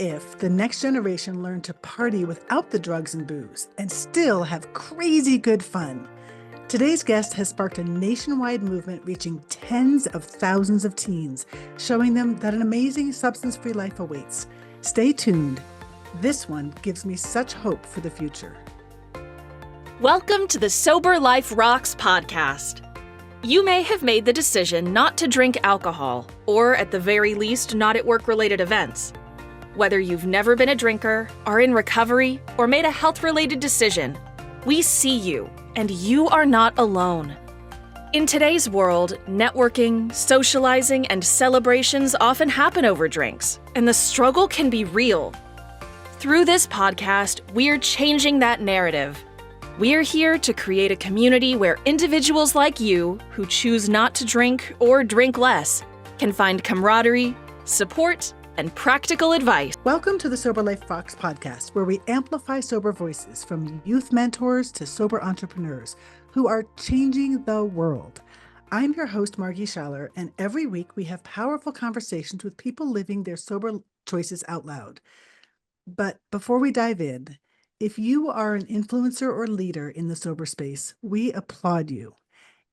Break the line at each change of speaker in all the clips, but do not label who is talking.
if the next generation learned to party without the drugs and booze and still have crazy good fun? Today's guest has sparked a nationwide movement reaching tens of thousands of teens, showing them that an amazing substance-free life awaits. Stay tuned. This one gives me such hope for the future.
Welcome to the Sober Life Rocks podcast. You may have made the decision not to drink alcohol, or at the very least, not at work-related events. Whether you've never been a drinker, are in recovery, or made a health-related decision, we see you, and you are not alone. In today's world, networking, socializing, and celebrations often happen over drinks, and the struggle can be real. Through this podcast, we're changing that narrative. We're here to create a community where individuals like you, who choose not to drink or drink less, can find camaraderie, support, and practical advice.
Welcome to the Sober Life Rocks podcast, where we amplify sober voices from youth mentors to sober entrepreneurs who are changing the world. I'm your host, Margie Schaller, and every week we have powerful conversations with people living their sober choices out loud. But before we dive in, if you are an influencer or leader in the sober space, we applaud you.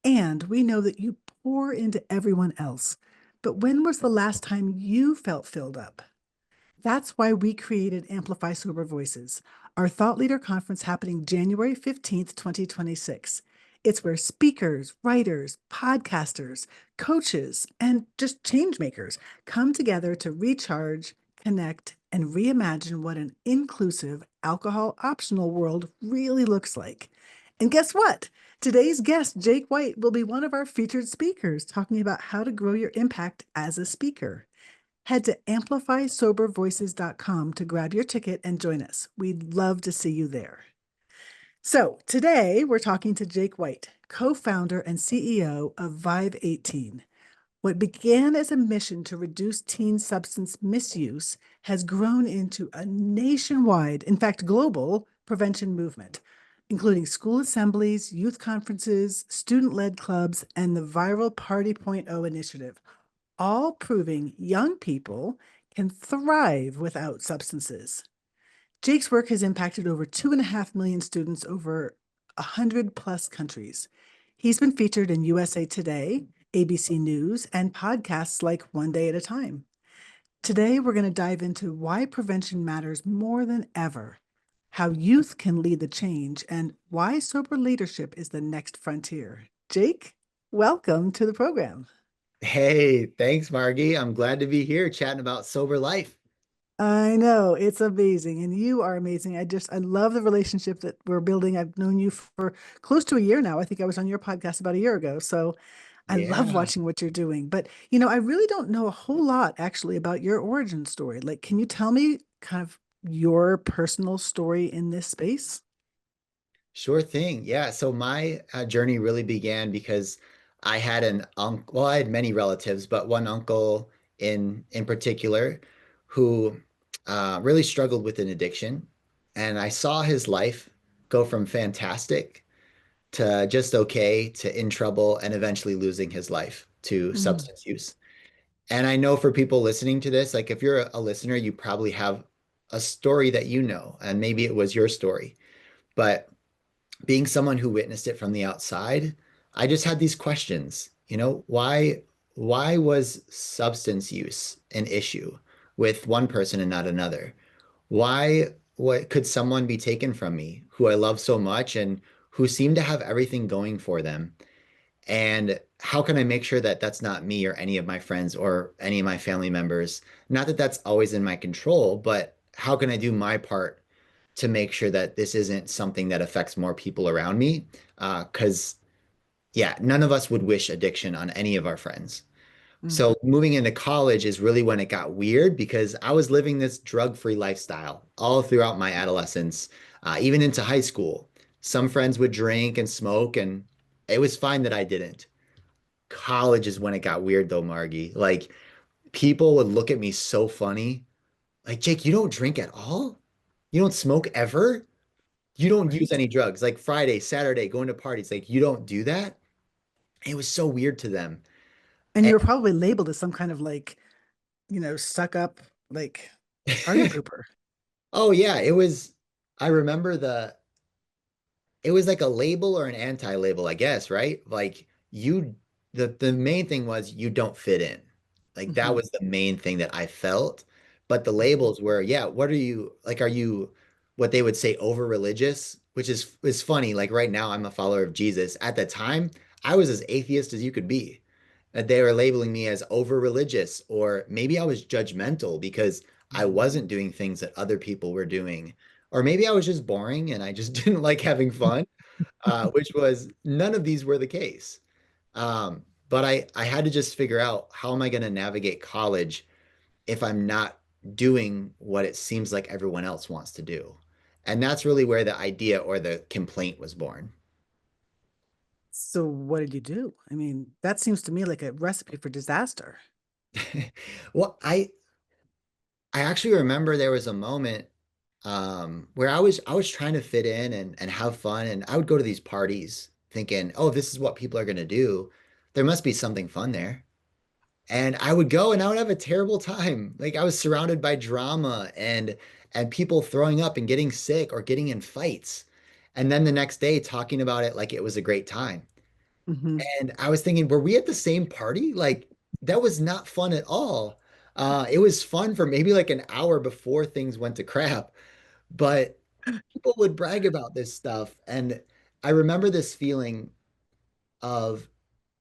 And we know that you pour into everyone else. But when was the last time you felt filled up? That's why we created Amplify Sober Voices, our thought leader conference happening January 15th, 2026. It's where speakers, writers, podcasters, coaches, and just change makers come together to recharge, connect, and reimagine what an inclusive, alcohol-optional world really looks like. And guess what? Today's guest, Jake White, will be one of our featured speakers talking about how to grow your impact as a speaker. Head to amplifysobervoices.com to grab your ticket and join us. We'd love to see you there. So today we're talking to Jake White, co-founder and CEO of Vive 18. What began as a mission to reduce teen substance misuse has grown into a nationwide, in fact, global prevention movement, including school assemblies, youth conferences, student-led clubs, and the viral Party Point oh initiative, all proving young people can thrive without substances. Jake's work has impacted over 2.5 million students over 100 plus countries. He's been featured in USA Today, ABC News, and podcasts like One Day at a Time. Today, we're going to dive into why prevention matters more than ever, how youth can lead the change, and why sober leadership is the next frontier. Jake, welcome to the program.
Hey, thanks, Margie. I'm glad to be here chatting about sober life.
I know, it's amazing, and you are amazing. I love the relationship that we're building. I've known you for close to a year now. I think I was on your podcast about a year ago, so I love
Yeah,
watching what you're doing. But, I really don't know a whole lot actually about your origin story. Like, can you tell me kind of your personal story in this space?
sure thing. Yeah, so my journey really began because I had an uncle, well, I had many relatives, but one uncle in particular who really struggled with an addiction. And I saw his life go from fantastic to just okay to in trouble and eventually losing his life to
Mm.
substance use. And I know for people listening to this, like if you're a listener, you probably have a story that you know, and maybe it was your story. But being someone who witnessed it from the outside, I just had these questions, why was substance use an issue with one person and not another? Why what could someone be taken from me who I love so much and who seemed to have everything going for them? And how can I make sure that that's not me or any of my friends or any of my family members? Not that that's always in my control, but how can I do my part to make sure that this isn't something that affects more people around me? Because, yeah, none of us would wish addiction on any of our friends.
Mm.
So moving into college is really when it got weird because I was living this drug-free lifestyle all throughout my adolescence, even into high school. Some friends would drink and smoke, and it was fine that I didn't. College is when it got weird though, Margie. Like people would look at me so funny. Like, Jake, you don't drink at all? You don't smoke ever? You don't use
Right.
any drugs. Like Friday, Saturday, going to parties, like you don't do that? It was so weird to them.
And
And
you were probably labeled as some kind of like, suck up, like. Party pooper.
Oh yeah, I remember it was like a label or an anti-label, I guess, right? Like the main thing was you don't fit in. Like that
Hmm.
was the main thing that I felt. But the labels were, yeah, what are you like? Are you what they would say over religious? Which is funny. Like right now, I'm a follower of Jesus. At the time, I was as atheist as you could be. They were labeling me as over religious, or maybe I was judgmental because I wasn't doing things that other people were doing. Or maybe I was just boring and I just didn't like having fun, which was none of these were the case. But I had to just figure out how am I going to navigate college if I'm not doing what it seems like everyone else wants to do. And that's really where the idea or the complaint was born.
So what did you do? I mean, that seems to me like a recipe for disaster.
Well, I actually remember there was a moment where I was trying to fit in and have fun, and I would go to these parties thinking, oh, this is what people are going to do. There must be something fun there. And I would go and I would have a terrible time. Like I was surrounded by drama and people throwing up and getting sick or getting in fights. And then the next day talking about it like it was a great time.
Hmm.
And I was thinking, were we at the same party? Like that was not fun at all. It was fun for maybe like an hour before things went to crap, but people would brag about this stuff. And I remember this feeling of,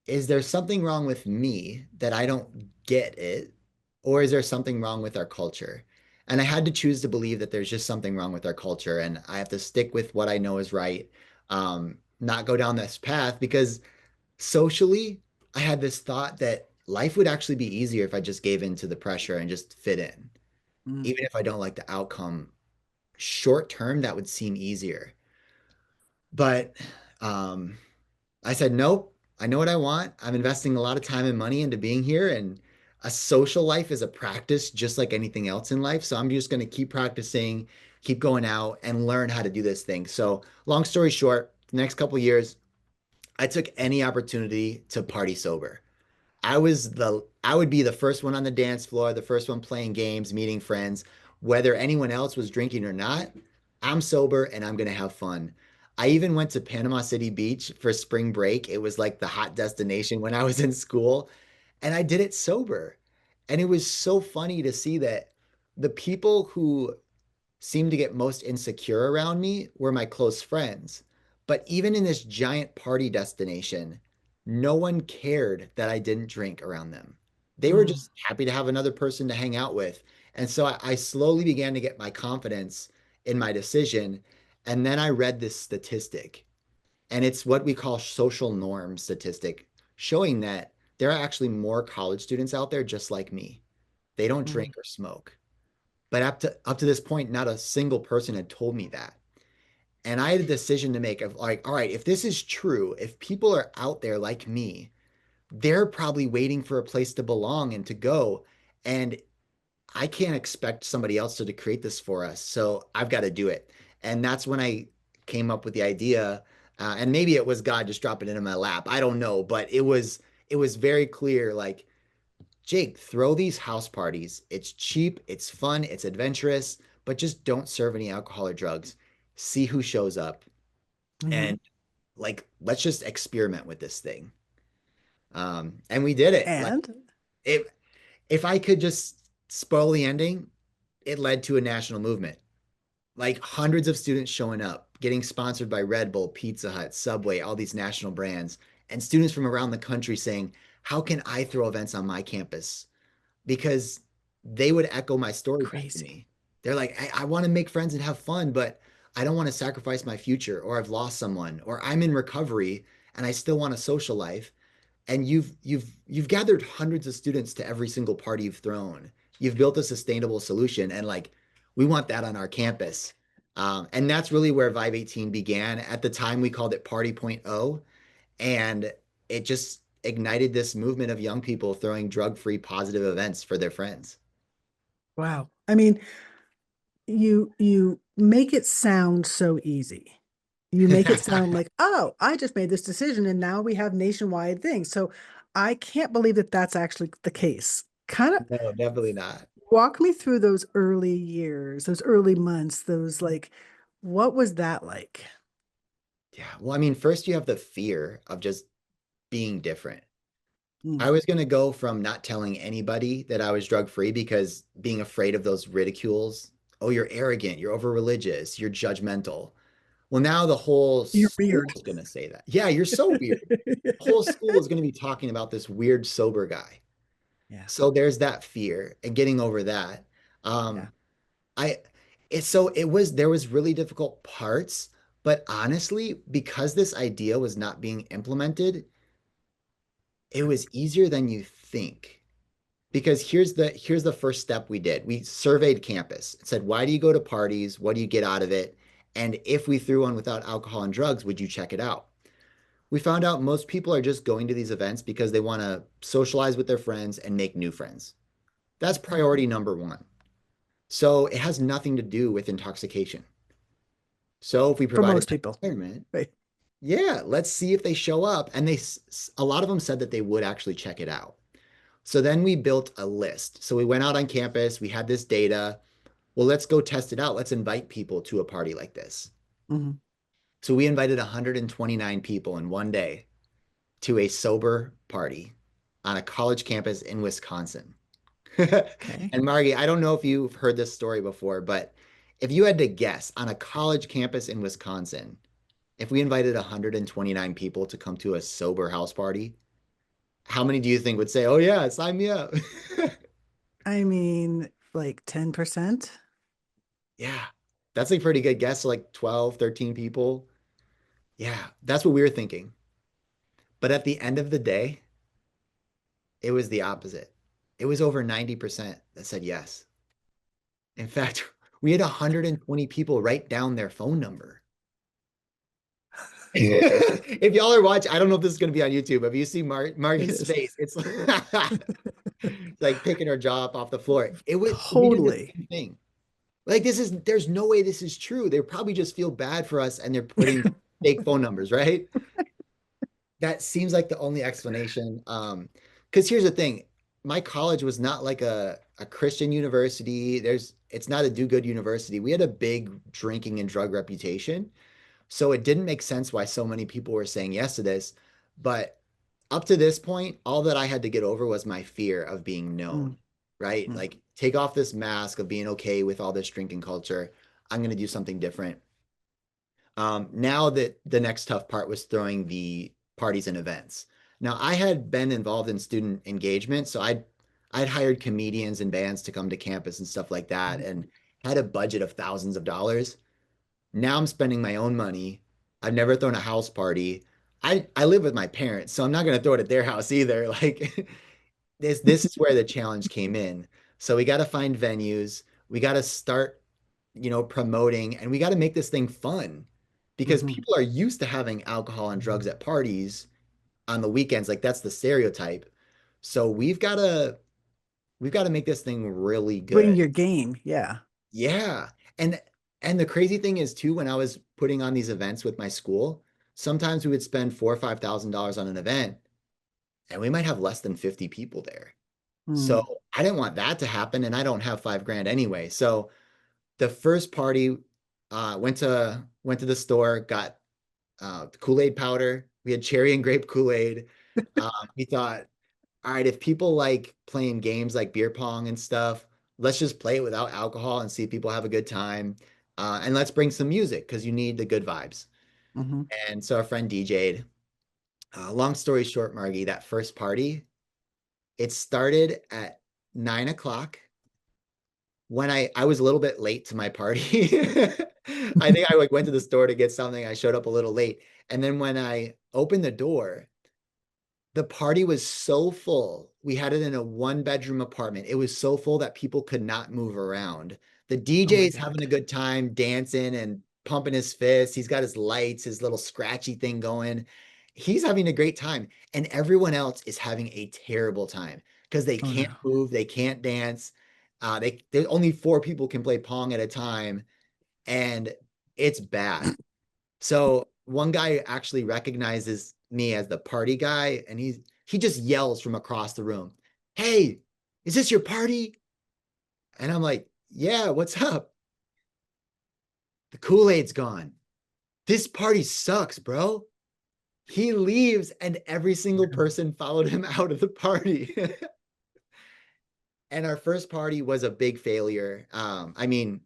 is there something wrong with me that I don't get it? Or is there something wrong with our culture? And I had to choose to believe that there's just something wrong with our culture. And I have to stick with what I know is right, not go down this path because socially, I had this thought that life would actually be easier if I just gave in to the pressure and just fit in.
Mm.
Even if I don't like the outcome, short term, that would seem easier. But um, I said, nope, I know what I want. I'm investing a lot of time and money into being here. And a social life is a practice just like anything else in life. So I'm just going to keep practicing, keep going out and learn how to do this thing. So, long story short, the next couple of years, I took any opportunity to party sober. I would be the first one on the dance floor, the first one playing games, meeting friends, whether anyone else was drinking or not. I'm sober and I'm going to have fun. I even went to Panama City Beach for spring break. It was like the hot destination when I was in school, and I did it sober. And it was so funny to see that the people who seemed to get most insecure around me were my close friends. But even in this giant party destination, no one cared that I didn't drink around them. They were
Mm.
just happy to have another person to hang out with. And so I slowly began to get my confidence in my decision. And then I read this statistic, and it's what we call social norm statistic, showing that there are actually more college students out there just like me. They don't
Mm.
drink or smoke. But up to this point, not a single person had told me that. And I had a decision to make of like, all right, if this is true, if people are out there like me, they're probably waiting for a place to belong and to go. And I can't expect somebody else to create this for us. So I've got to do it. And that's when I came up with the idea. And maybe it was God just dropping it in my lap. I don't know, but it was very clear like Jake, throw these house parties. It's cheap, it's fun, it's adventurous, but just don't serve any alcohol or drugs. See who shows up
Hmm.
and like let's just experiment with this thing. And we did it. Like
And
if if I could just spoil the ending, it led to a national movement. Like hundreds of students showing up, getting sponsored by Red Bull, Pizza Hut, Subway, all these national brands, and students from around the country saying, "How can I throw events on my campus?" Because they would echo my story back to
crazy.
me. They're like, I want to make friends and have fun, but I don't want to sacrifice my future, or I've lost someone, or I'm in recovery and I still want a social life. And you've gathered hundreds of students to every single party you've thrown. You've built a sustainable solution, and like we want that on our campus. And that's really where Vibe 18 began. At the time, we called it Party Point oh, and it just ignited this movement of young people throwing drug-free positive events for their friends.
Wow. I mean, you make it sound so easy. You make it sound like, oh, I just made this decision and now we have nationwide things. So I can't believe that that's actually the case. Kind of,
No, definitely not.
Walk me through those early years, those early months, those like, what was that like?
Yeah. Well, I mean, first you have the fear of just being different.
Mm.
I was going to go from not telling anybody that I was drug free because being afraid of those ridicules. Oh, you're arrogant, you're over religious, you're judgmental. Well, now the whole
You're
school
weird.
is going to say that. Yeah, you're so weird. The whole school is going to be talking about this weird sober guy.
Yeah.
So there's that fear and getting over that.
Yeah.
Um, I there was really difficult parts, but honestly, because this idea was not being implemented, it was easier than you think. Because here's the first step we did. We surveyed campus. It said, why do you go to parties? What do you get out of it? And if we threw one without alcohol and drugs, would you check it out? We found out most people are just going to these events because they want to socialize with their friends and make new friends. That's priority number one. So it has nothing to do with intoxication. So if we
For
provided
most
that
people.
environment,
Right.
yeah, let's see if they show up. And a lot of them said that they would actually check it out. So then we built a list. So we went out on campus, we had this data. Well, let's go test it out. Let's invite people to a party like this.
Hmm.
So we invited 129 people in one day to a sober party on a college campus in Wisconsin.
Okay.
And Margie, I don't know if you've heard this story before, but if you had to guess on a college campus in Wisconsin, if we invited 129 people to come to a sober house party, how many do you think would say, "Oh yeah, sign me up"?
I mean, like 10%.
Yeah, that's a pretty good guess, like 12, 13 people. Yeah, that's what we were thinking. But at the end of the day, it was the opposite. It was over 90% that said yes. In fact, we had 120 people write down their phone number. If y'all are watching, I don't know if this is going to be on YouTube. If you see
It
Margie's
is.
face, it's like picking her jaw up off the floor. We did the
Totally.
same thing. Like there's no way this is true. They probably just feel bad for us and they're putting fake phone numbers, right? That seems like the only explanation. Because here's the thing, my college was not like a Christian university. It's not a do-good university. We had a big drinking and drug reputation. So it didn't make sense why so many people were saying yes to this. But up to this point, all that I had to get over was my fear of being known,
Mm,
right?
mm,
Like take off this mask of being okay with all this drinking culture. I'm going to do something different. Now that the next tough part was throwing the parties and events. Now I had been involved in student engagement, so I'd hired comedians and bands to come to campus and stuff like that,
mm,
and had a budget of thousands of dollars. Now I'm spending my own money. I've never thrown a house party. I live with my parents, so I'm not going to throw it at their house either. Like this is where the challenge came in. So we got to find venues. We got to start, promoting, and we got to make this thing fun because
mhm.
people are used to having alcohol and drugs at parties on the weekends. Like that's the stereotype. So we've got to make this thing really
Bring
good.
your game. Yeah.
Yeah. And and the crazy thing is too, when I was putting on these events with my school, sometimes we would spend $4,000 or $5,000 on an event and we might have less than 50 people there. So
Mm,
I didn't want that to happen, and I don't have 5 grand anyway. So the first party, went to the store, got Kool-Aid powder. We had cherry and grape Kool-Aid. We thought, all right, if people like playing games like beer pong and stuff, let's just play it without alcohol and see if people have a good time. And let's bring some music because you need the good vibes.
mhm.
And so our friend DJ'd. Long story short, Margie, that first party, it started at 9 o'clock when I was a little bit late to my party. I think I like went to the store to get something. I showed up a little late. And then when I opened the door, the party was so full. We had it in a one-bedroom apartment. It was so full that people could not move around. The
Oh my
DJ is having
God.
a good time dancing and pumping his fists. He's got his lights, his little scratchy thing going. He's having a great time. And everyone else is having a terrible time because they
Oh
can't
no.
move, they can't dance. There's only 4 people can play pong at a time, and it's bad. So one guy actually recognizes me as the party guy, and he just yells from across the room, "Hey, is this your party?" And I'm like, yeah, what's up? The Kool-Aid's gone. This party sucks, bro. He leaves, and every single person followed him out of the party. And our first party was a big failure. I mean,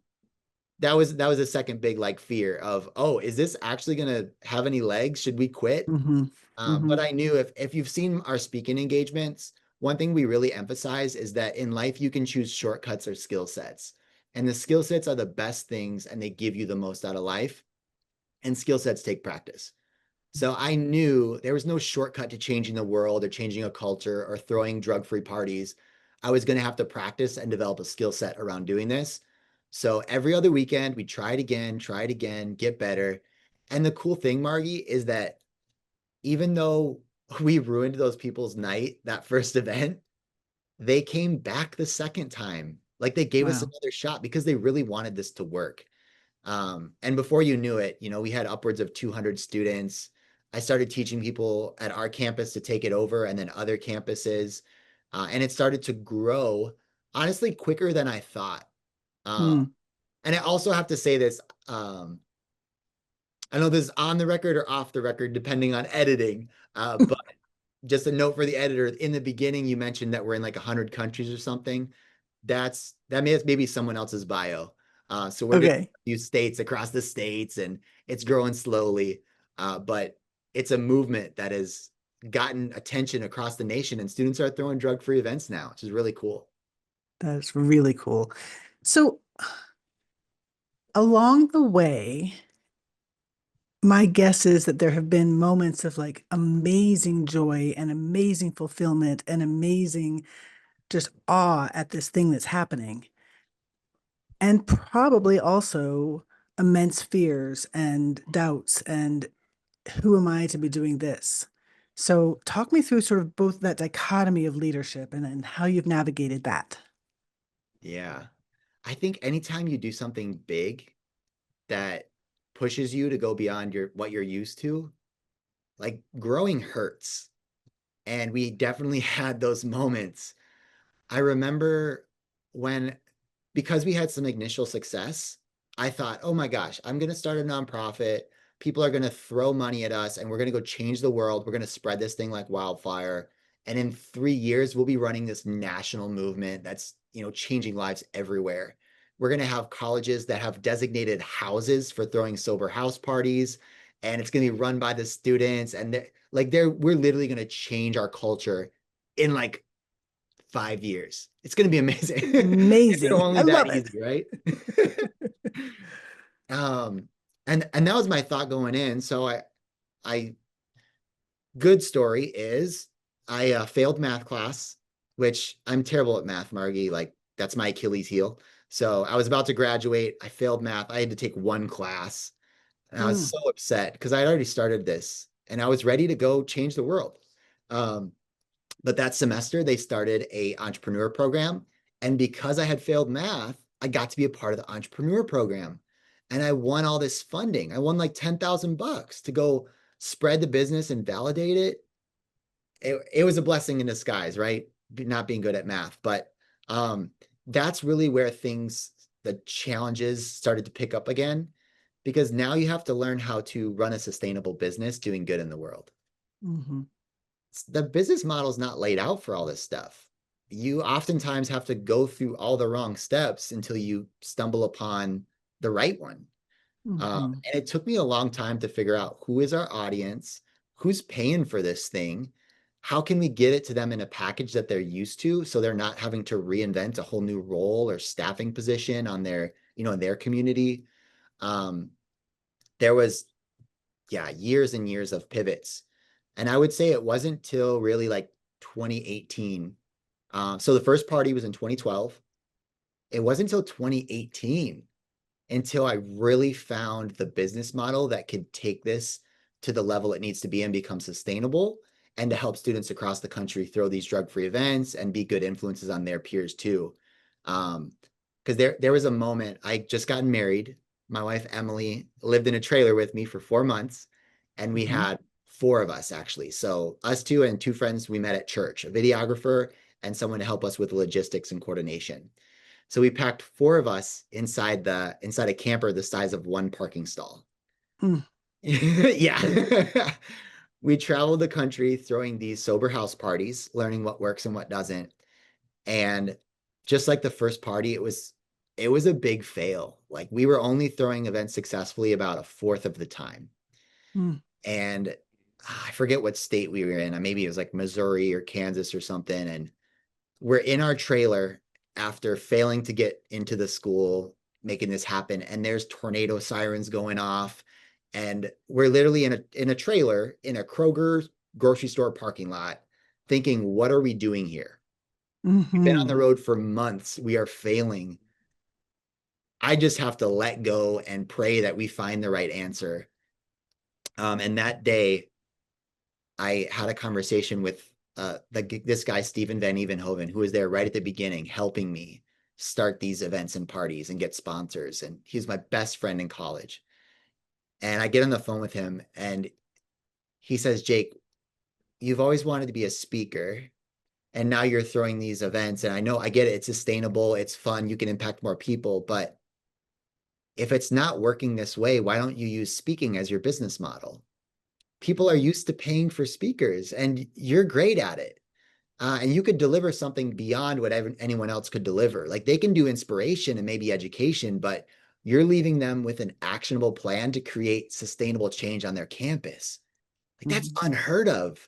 that was a second big like fear of, oh, is this actually gonna have any legs? Should we quit?
Mm-hmm. Mm-hmm.
But I knew if you've seen our speaking engagements, one thing we really emphasize is that in life you can choose shortcuts or skill sets. And the skill sets are the best things and they give you the most out of life. And skill sets take practice. So I knew there was no shortcut to changing the world or changing a culture or throwing drug-free parties. I was going to have to practice and develop a skill set around doing this. So every other weekend, we try it again, get better. And the cool thing, Margie, is that even though we ruined those people's night that first event, they came back the second time. Like they gave us
Wow.
another shot because they really wanted this to work. And before you knew it, we had upwards of 200 students. I started teaching people at our campus to take it over and then other campuses. And it started to grow, honestly, quicker than I thought. Uh,
Hmm.
and I also have to say this. I know this is on the record or off the record, depending on editing. But just a note for the editor, in the beginning, you mentioned that we're in like 100 countries or something. That maybe someone else's bio. So we're just
Okay.
a few states across the states, and it's growing slowly. But it's a movement that has gotten attention across the nation, and students are throwing drug-free events now, which is really cool.
That's really cool. So along the way, my guess is that there have been moments of like amazing joy and amazing fulfillment and amazing just awe at this thing that's happening. And probably also immense fears and doubts and who am I to be doing this? So talk me through sort of both that dichotomy of leadership and how you've navigated that.
Yeah. I think anytime you do something big that pushes you to go beyond what you're used to, like growing hurts. And we definitely had those moments. I remember when, because we had some initial success, I thought, oh my gosh, I'm going to start a nonprofit. People are going to throw money at us and we're going to go change the world. We're going to spread this thing like wildfire. And in 3 years, we'll be running this national movement that's, changing lives everywhere. We're going to have colleges that have designated houses for throwing sober house parties. And it's going to be run by the students. And we're literally going to change our culture in like 5 years. It's going to be amazing. If it
Amazing. I
only that
love it.
easy, right? um, and that was my thought going in. So I good story is I failed math class, which I'm terrible at math, Margie. Like that's my Achilles heel. So I was about to graduate. I failed math. I had to take one class, and I was
Mm,
so upset because I had already started this, and I was ready to go change the world. Um, But that semester, they started a entrepreneur program. And because I had failed math, I got to be a part of the entrepreneur program. And I won all this funding. I won like 10,000 bucks to go spread the business and validate it. It was a blessing in disguise, right? Not being good at math. But um, that's really where the challenges started to pick up again, because now you have to learn how to run a sustainable business doing good in the world.
mhm,
The business model is not laid out for all this stuff. You oftentimes have to go through all the wrong steps until you stumble upon the right one.
mhm,
And it took me a long time to figure out who is our audience, who's paying for this thing, how can we get it to them in a package that they're used to, so they're not having to reinvent a whole new role or staffing position on in their community. Um, there was, yeah, years and years of pivots. And I would say it wasn't till really like 2018. So the first party was in 2012. It wasn't until 2018 until I really found the business model that could take this to the level it needs to be and become sustainable, and to help students across the country throw these drug-free events and be good influences on their peers too. Um, because there was a moment, I just gotten married. My wife Emily lived in a trailer with me for 4 months, and we
mhm.
had four of us actually. So us two and two friends we met at church, a videographer and someone to help us with logistics and coordination. So we packed four of us inside a camper the size of one parking stall.
Mm,
Yeah. We traveled the country throwing these sober house parties, learning what works and what doesn't. And just like the first party, it was a big fail. Like we were only throwing events successfully about a fourth of the time.
mm,
And I forget what state we were in. Maybe it was like Missouri or Kansas or something. And we're in our trailer after failing to get into the school, making this happen. And there's tornado sirens going off. And we're literally in a trailer in a Kroger grocery store parking lot, thinking, what are we doing here? We've been on
hmm.
the road for months. We are failing. I just have to let go and pray that we find the right answer. And that day, I had a conversation with this guy, Stephen Van Evenhoven, who was there right at the beginning, helping me start these events and parties and get sponsors. And he's my best friend in college. And I get on the phone with him and he says, Jake, you've always wanted to be a speaker. And now you're throwing these events. And I know I get it. It's sustainable. It's fun. You can impact more people. But if it's not working this way, why don't you use speaking as your business model? People are used to paying for speakers and you're great at it. And you could deliver something beyond what anyone else could deliver. Like they can do inspiration and maybe education, but you're leaving them with an actionable plan to create sustainable change on their campus. Like that's
Hmm.
unheard of.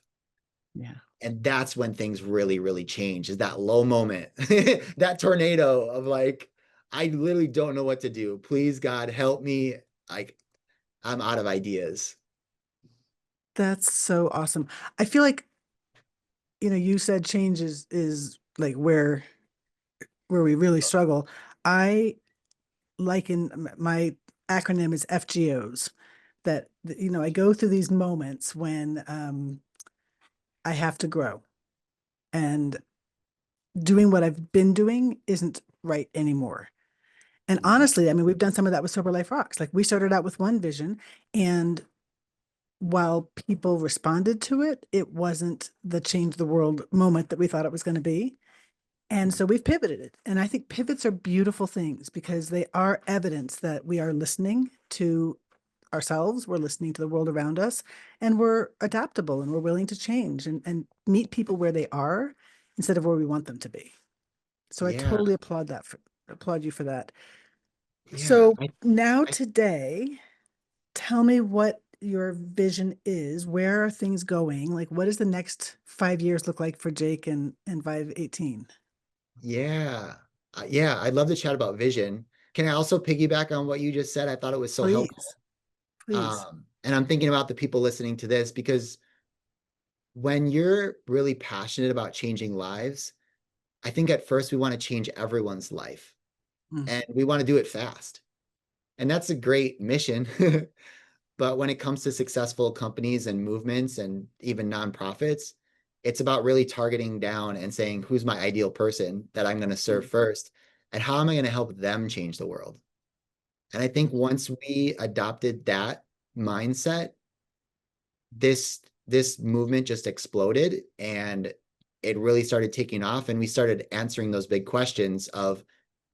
Yeah.
And that's when things really, really change is that low moment, that tornado of like, I literally don't know what to do. Please, God, help me. Like, I'm out of ideas.
That's so awesome. I feel like, you said change is like where we really struggle. I liken my acronym is FGOs that I go through these moments when I have to grow and doing what I've been doing isn't right anymore. And
Mhm.
honestly, I mean, we've done some of that with Sober Life Rocks. Like we started out with one vision, and while people responded to it, it wasn't the change the world moment that we thought it was going to be. And so we've pivoted it. And I think pivots are beautiful things because they are evidence that we are listening to ourselves, we're listening to the world around us, and we're adaptable and we're willing to change and meet people where they are instead of where we want them to be. So I
Yeah,
totally applaud you for that.
yeah.
So now
I,
today, tell me what your vision is. Where are things going? Like, what does the next 5 years look like for Jake and Vive 18?
yeah, yeah. I'd love to chat about vision. Can I also piggyback on what you just said? I thought it was so
Please,
helpful.
please.
And I'm thinking about the people listening to this because when you're really passionate about changing lives, I think at first we want to change everyone's life
Mm,
and we want to do it fast. And that's a great mission. But when it comes to successful companies and movements and even nonprofits, it's about really targeting down and saying, who's my ideal person that I'm going to serve
mm,
first? And how am I going to help them change the world? And I think once we adopted that mindset, this movement just exploded and it really started taking off. And we started answering those big questions of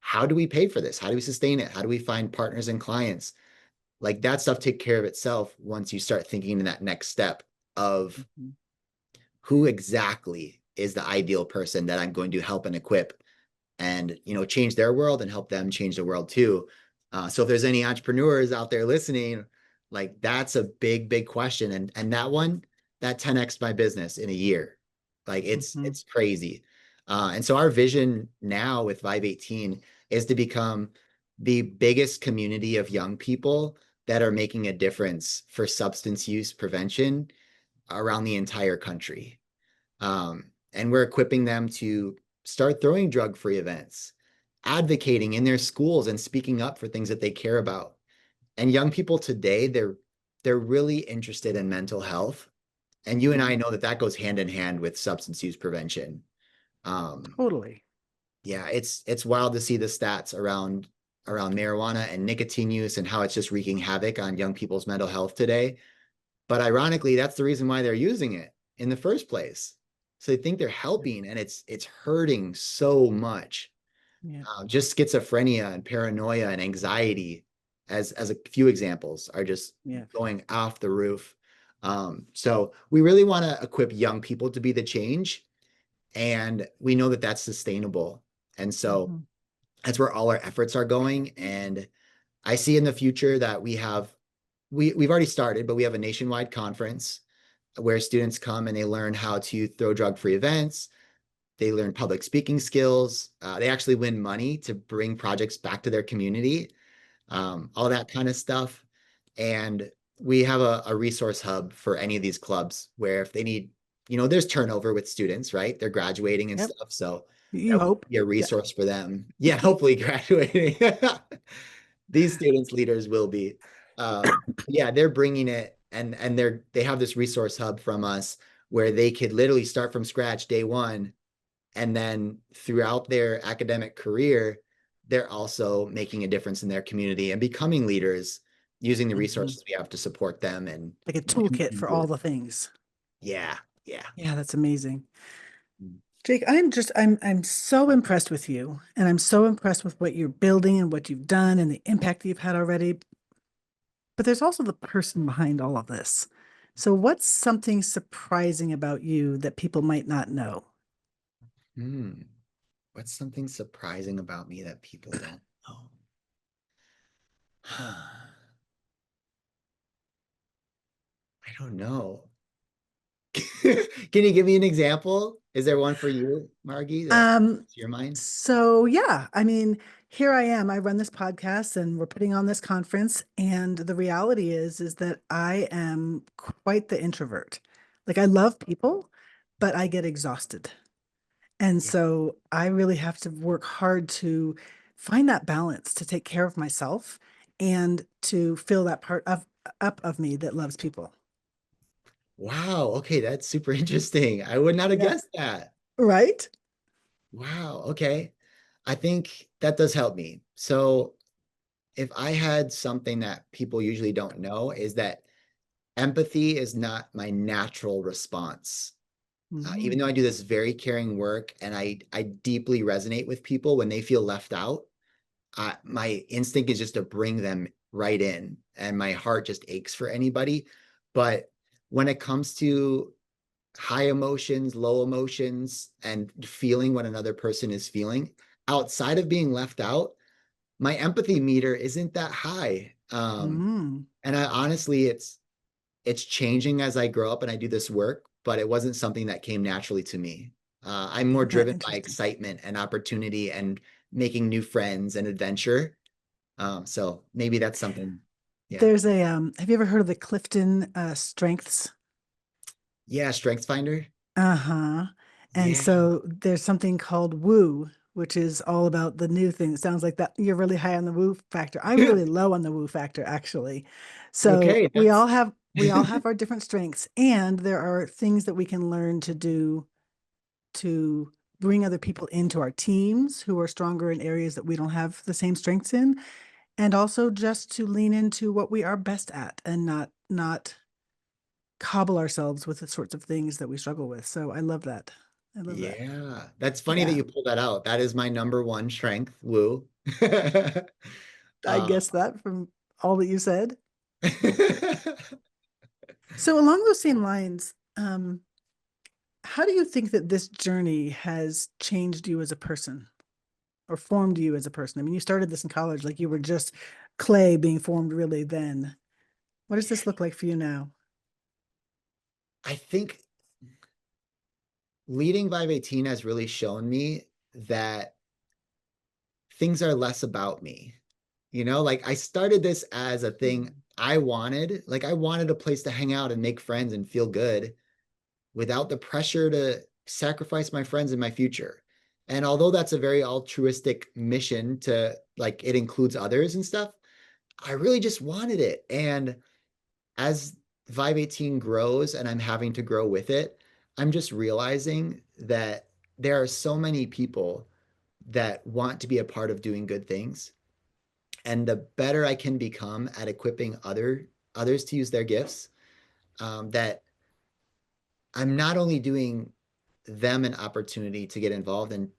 how do we pay for this? How do we sustain it? How do we find partners and clients? Like that stuff take care of itself once you start thinking in that next step of
mhm,
who exactly is the ideal person that I'm going to help and equip and change their world and help them change the world too. So if there's any entrepreneurs out there listening, like that's a big question, and that 10x my business in a year, like it's
mhm,
it's crazy. And so our vision now with Vive 18 is to become the biggest community of young people that are making a difference for substance use prevention around the entire country. And we're equipping them to start throwing drug-free events, advocating in their schools and speaking up for things that they care about. And young people today, they're really interested in mental health. And you and I
mhm.
know that that goes hand in hand with substance use prevention. Um,
Totally.
yeah, it's wild to see the stats around marijuana and nicotine use and how it's just wreaking havoc on young people's mental health today. But ironically, that's the reason why they're using it in the first place. So they think they're helping and it's hurting so much.
Yeah.
Just schizophrenia and paranoia and anxiety, as a few examples, are just
Yeah.
going off the roof. So we really want to equip young people to be the change, and we know that that's sustainable. And so
Mhm.
that's where all our efforts are going. And I see in the future that we've already started, but we have a nationwide conference where students come and they learn how to throw drug-free events. They learn public speaking skills. They actually win money to bring projects back to their community, all that kind of stuff. And we have a resource hub for any of these clubs where if they need, there's turnover with students, right? They're graduating and
Yep.
stuff. So
You
that would
hope.
be a
Yeah.
resource for them. Yeah, hopefully graduating. These students leaders will be. Yeah, they're bringing it, and they have this resource hub from us where they could literally start from scratch day one, and then throughout their academic career, they're also making a difference in their community and becoming leaders using the
Mhm.
resources we have to support them and
Like a toolkit for all
really,
the things.
yeah, yeah.
Yeah, that's amazing. Jake, I'm so impressed with you, and I'm so impressed with what you're building and what you've done and the impact that you've had already. But there's also the person behind all of this. So what's something surprising about you that people might not know?
Hmm. What's something surprising about me that people don't know? I don't know. Can you give me an example? Is there one for you, Margie, that
Um,
comes to your mind?
so yeah, I mean, here I am. I run this podcast and we're putting on this conference, and the reality is that I am quite the introvert. Like I love people, but I get exhausted. And
Yeah.
so I really have to work hard to find that balance to take care of myself and to fill that part of up of me that loves people.
Wow. Okay, that's super interesting. I would not have
Yeah.
guessed that.
Right?
Wow. Okay. I think that does help me. So if I had something that people usually don't know is that empathy is not my natural response. Even
Mhm.
though I do this very caring work and I deeply resonate with people when they feel left out, my instinct is just to bring them right in, and my heart just aches for anybody. But when it comes to high emotions, low emotions, and feeling what another person is feeling, outside of being left out, my empathy meter isn't that high.
Mm.
And I honestly, it's changing as I grow up and I do this work, but it wasn't something that came naturally to me. I'm more
Isn't that
driven by
interesting?
excitement and opportunity and making new friends and adventure. So maybe that's something. Yeah.
There's a have you ever heard of the Clifton strengths?
Yeah. Strengths finder.
Uh-huh. And
Yeah.
so there's something called woo, which is all about the new thing. It sounds like that you're really high on the woo factor. I'm really low on the woo factor, actually. So
Okay.
we all
That's
have we all have our different strengths, and there are things that we can learn to do to bring other people into our teams who are stronger in areas that we don't have the same strengths in, and also just to lean into what we are best at and not cobble ourselves with the sorts of things that we struggle with. So I love that. I love that.
Yeah. That's funny that
Yeah,
you pulled that out. That is my number one strength, woo.
I
Uh,
guess that from all that you said. So along those same lines, how do you think that this journey has changed you as a person or formed you as a person? I mean, you started this in college, like you were just clay being formed really then. What does this look like for you now?
I think leading 518 has really shown me that things are less about me. Like I started this as a thing I wanted. Like I wanted a place to hang out and make friends and feel good without the pressure to sacrifice my friends and my future. And although that's a very altruistic mission to like it includes others and stuff, I really just wanted it. And as Vibe 18 grows and I'm having to grow with it, I'm just realizing that there are so many people that want to be a part of doing good things. And the better I can become at equipping others to use their gifts, that I'm not only doing them an opportunity to get involved and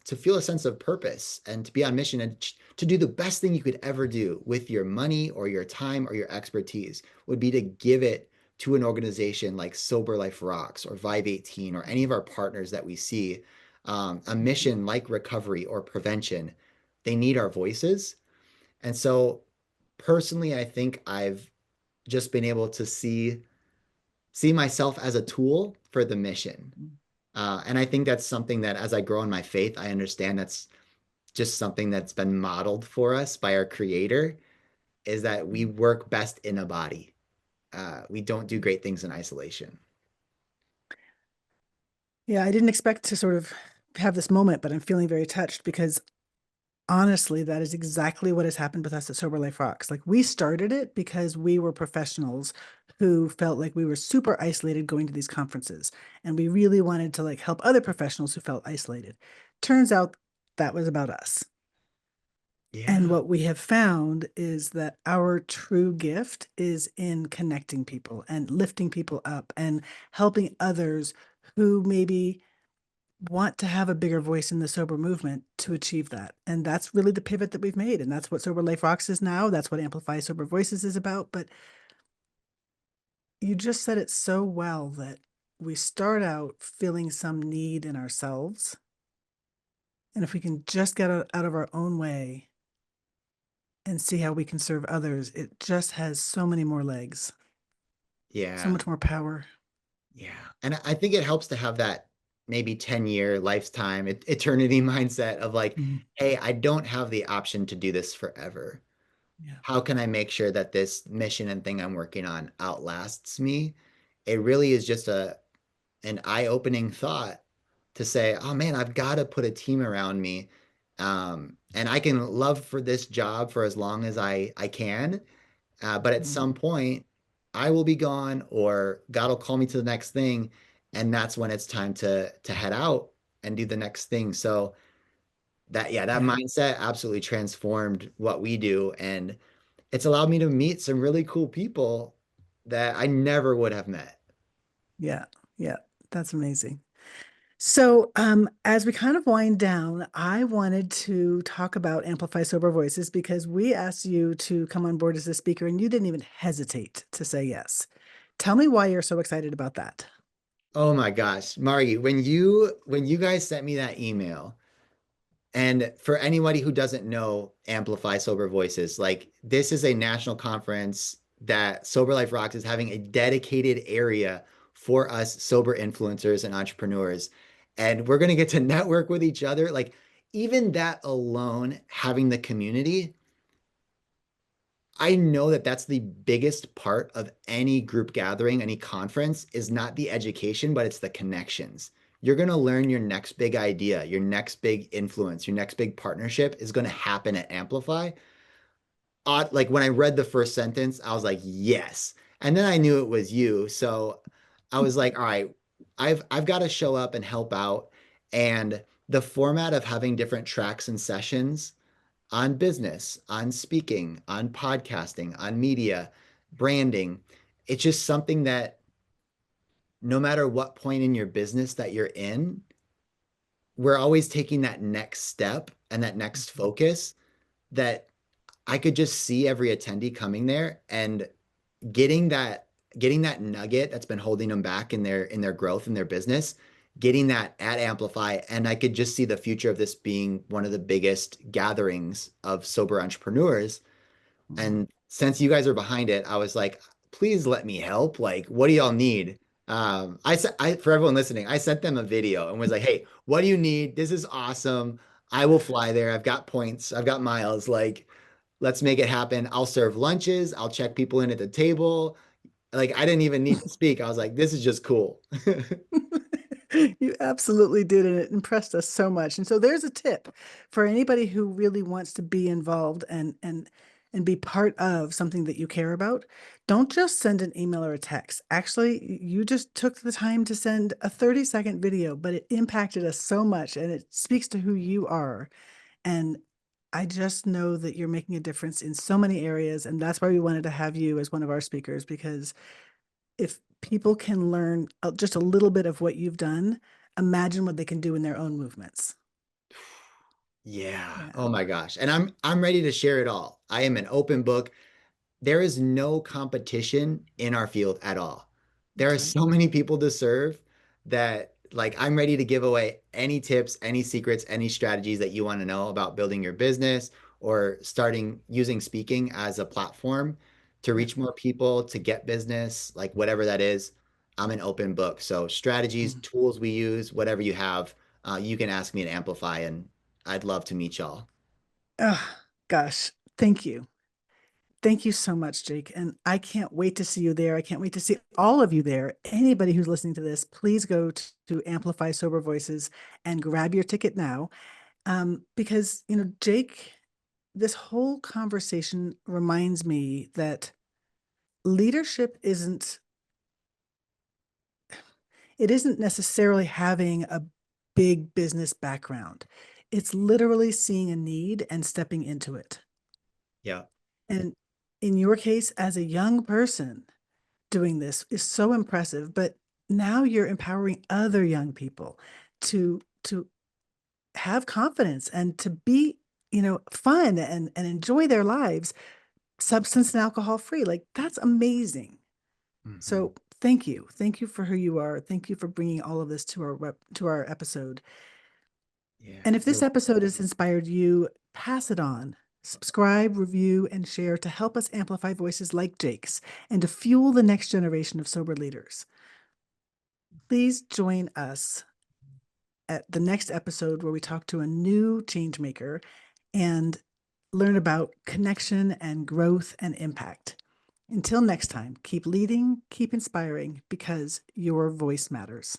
to feel a sense of purpose and to be on mission and to do the best thing you could ever do with your money or your time or your expertise would be to give it to an organization like Sober Life Rocks or Vive 18 or any of our partners that we see, a mission like recovery or prevention. They need our voices. And so personally, I think I've just been able to see myself as a tool for the mission. And I think that's something that as I grow in my faith, I understand that's just something that's been modeled for us by our creator is that we work best in a body. We don't do great things in isolation.
Yeah, I didn't expect to sort of have this moment, but I'm feeling very touched because honestly, that is exactly what has happened with us at Sober Life Rocks. Like we started it because we were professionals who felt like we were super isolated going to these conferences. And we really wanted to like help other professionals who felt isolated. Turns out that was about us. And
Yeah.
what we have found is that our true gift is in connecting people and lifting people up and helping others who maybe want to have a bigger voice in the sober movement to achieve that. And that's really the pivot that we've made. And that's what Sober Life Rocks is now. That's what Amplify Sober Voices is about. But you just said it so well that we start out feeling some need in ourselves. And if we can just get out of our own way and see how we can serve others, it just has so many more legs, so
Yeah.
much more power.
Yeah. And I think it helps to have that maybe 10-year lifetime eternity mindset of like,
Mhm.
hey, I don't have the option to do this forever.
Yeah.
How can I make sure that this mission and thing I'm working on outlasts me? It really is just an eye-opening thought to say, oh man, I've got to put a team around me. And I can love for this job for as long as I can. But at
Mhm.
some point, I will be gone or God will call me to the next thing. And that's when it's time to head out and do the next thing. So that
Yeah.
mindset absolutely transformed what we do. And it's allowed me to meet some really cool people that I never would have met.
Yeah. Yeah. That's amazing. So, as we kind of wind down, I wanted to talk about Amplify Sober Voices because we asked you to come on board as a speaker and you didn't even hesitate to say yes. Tell me why you're so excited about that.
Oh my gosh, Margie, when you guys sent me that email, and for anybody who doesn't know Amplify Sober Voices, like this is a national conference that Sober Life Rocks is having a dedicated area for us sober influencers and entrepreneurs. And we're going to get to network with each other. Like even that alone, having the community, I know that that's the biggest part of any group gathering, any conference is not the education, but it's the connections. You're going to learn your next big idea, your next big influence, your next big partnership is going to happen at Amplify. Like when I read the first sentence, I was like, yes. And then I knew it was you. So I was like, all right, I've got to show up and help out. And the format of having different tracks and sessions on business, on speaking, on podcasting, on media, branding. It's just something that no matter what point in your business that you're in, we're always taking that next step and that next focus that I could just see every attendee coming there and getting that getting that nugget that's been holding them back in their growth in their business, getting that at Amplify. And I could just see the future of this being one of the biggest gatherings of sober entrepreneurs.
Mhm.
And since you guys are behind it, I was like, please let me help. Like, what do y'all need? For everyone listening, I sent them a video and was like, hey, what do you need? This is awesome. I will fly there. I've got points. I've got miles. Like, let's make it happen. I'll serve lunches. I'll check people in at the table. Like, I didn't even need to speak. I was like, this is just cool.
You absolutely did, and it impressed us so much. And so there's a tip for anybody who really wants to be involved and be part of something that you care about. Don't just send an email or a text. Actually, you just took the time to send a 30-second video, but it impacted us so much and it speaks to who you are. And I just know that you're making a difference in so many areas. And that's why we wanted to have you as one of our speakers, because if people can learn just a little bit of what you've done, imagine what they can do in their own movements.
Yeah.
Yeah.
Oh my gosh. And I'm ready to share it all. I am an open book. There is no competition in our field at all. There
That's
are
right.
so many people to serve that like I'm ready to give away any tips, any secrets, any strategies that you want to know about building your business or starting using speaking as a platform to
Yeah.
reach more people, to get business, like whatever that is. I'm an open book. So strategies,
Mhm.
tools we use, whatever you have, you can ask me to amplify, and I'd love to meet y'all.
Oh, gosh. Thank you. Thank you so much, Jake. And I can't wait to see you there. I can't wait to see all of you there. Anybody who's listening to this, please go to Amplify Sober Voices and grab your ticket now. Because, Jake, this whole conversation reminds me that leadership isn't necessarily having a big business background. It's literally seeing a need and stepping into it.
Yeah.
And in your case, as a young person, doing this is so impressive, but now you're empowering other young people to have confidence and to be, fun and enjoy their lives, substance and alcohol free. Like that's amazing.
Mhm.
So thank you. Thank you for who you are. Thank you for bringing all of this to our episode.
Yeah.
And if this
You're
episode has inspired you, pass it on. Subscribe, review, and share to help us amplify voices like Jake's and to fuel the next generation of sober leaders. Please join us at the next episode where we talk to a new change maker and learn about connection and growth and impact. Until next time, keep leading, keep inspiring, because your voice matters.